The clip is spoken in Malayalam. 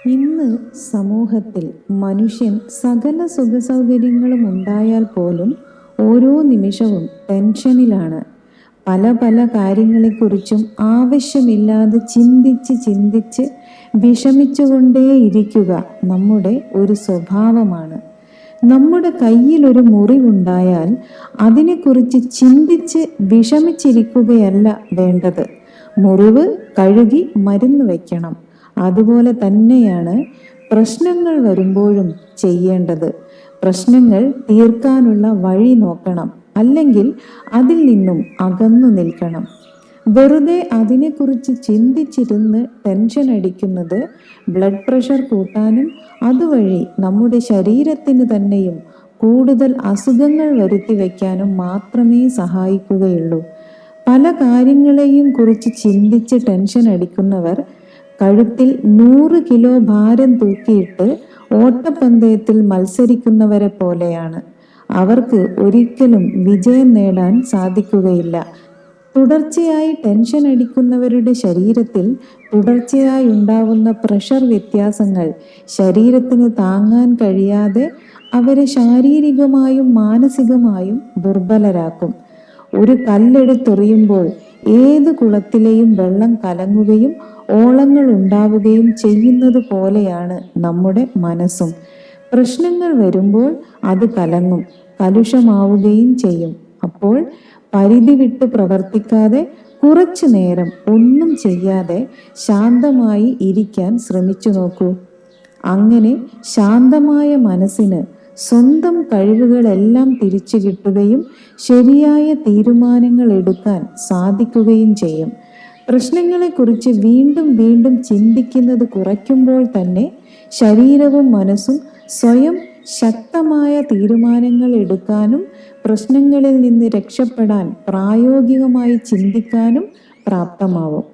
ഇന്ന് സമൂഹത്തിൽ മനുഷ്യൻ സകല സുഖസൗകര്യങ്ങളും ഉണ്ടായാൽ പോലും ഓരോ നിമിഷവും ടെൻഷനിലാണ്. പല പല കാര്യങ്ങളെക്കുറിച്ചും ആവശ്യമില്ലാതെ ചിന്തിച്ച് വിഷമിച്ചുകൊണ്ടേയിരിക്കുക നമ്മുടെ ഒരു സ്വഭാവമാണ്. നമ്മുടെ കയ്യിലൊരു മുറിവുണ്ടായാൽ അതിനെക്കുറിച്ച് ചിന്തിച്ച് വിഷമിച്ചിരിക്കുകയല്ല വേണ്ടത്. മുറിവ് കഴുകി മരുന്ന് വയ്ക്കണം. അതുപോലെ തന്നെയാണ് പ്രശ്നങ്ങൾ വരുമ്പോഴും ചെയ്യേണ്ടത്. പ്രശ്നങ്ങൾ തീർക്കാനുള്ള വഴി നോക്കണം, അല്ലെങ്കിൽ അതിൽ നിന്നും അകന്നു നിൽക്കണം. വെറുതെ അതിനെക്കുറിച്ച് ചിന്തിച്ചിരുന്ന് ടെൻഷൻ അടിക്കുന്നത് ബ്ലഡ് പ്രഷർ കൂട്ടാനും അതുവഴി നമ്മുടെ ശരീരത്തിന് തന്നെയും കൂടുതൽ അസുഖങ്ങൾ വരുത്തി വയ്ക്കാനും മാത്രമേ സഹായിക്കുകയുള്ളൂ. പല കാര്യങ്ങളെയും കുറിച്ച് ചിന്തിച്ച് ടെൻഷൻ അടിക്കുന്നവർ കഴുത്തിൽ 100 കിലോ ഭാരം തൂക്കിയിട്ട് ഓട്ടപ്പന്തയത്തിൽ മത്സരിക്കുന്നവരെ പോലെയാണ്. അവർക്ക് ഒരിക്കലും വിജയം നേടാൻ സാധിക്കുകയില്ല. തുടർച്ചയായി ടെൻഷൻ അടിക്കുന്നവരുടെ ശരീരത്തിൽ തുടർച്ചയായി ഉണ്ടാവുന്ന പ്രഷർ വ്യത്യാസങ്ങൾ ശരീരത്തിന് താങ്ങാൻ കഴിയാതെ അവരെ ശാരീരികമായും മാനസികമായും ദുർബലരാക്കും. ഒരു കല്ലെടുത്തെറിയുമ്പോൾ ഏത് കുളത്തിലെയും വെള്ളം കലങ്ങുകയും ഓളങ്ങൾ ഉണ്ടാവുകയും ചെയ്യുന്നത് പോലെയാണ് നമ്മുടെ മനസ്സും. പ്രശ്നങ്ങൾ വരുമ്പോൾ അത് കലങ്ങും, കലുഷമാവുകയും ചെയ്യും. അപ്പോൾ പരിധി വിട്ട് പ്രവർത്തിക്കാതെ കുറച്ചു നേരം ഒന്നും ചെയ്യാതെ ശാന്തമായി ഇരിക്കാൻ ശ്രമിച്ചു നോക്കൂ. അങ്ങനെ ശാന്തമായ മനസ്സിന് സ്വന്തം കഴിവുകളെല്ലാം തിരിച്ചു കിട്ടുകയും ശരിയായ തീരുമാനങ്ങൾ എടുക്കാൻ സാധിക്കുകയും ചെയ്യും. പ്രശ്നങ്ങളെക്കുറിച്ച് വീണ്ടും വീണ്ടും ചിന്തിക്കുന്നത് കുറയ്ക്കുമ്പോൾ തന്നെ ശരീരവും മനസ്സും സ്വയം ശക്തമായ തീരുമാനങ്ങൾ എടുക്കാനും പ്രശ്നങ്ങളിൽ നിന്ന് രക്ഷപ്പെടാൻ പ്രായോഗികമായി ചിന്തിക്കാനും പ്രാപ്തമാവും.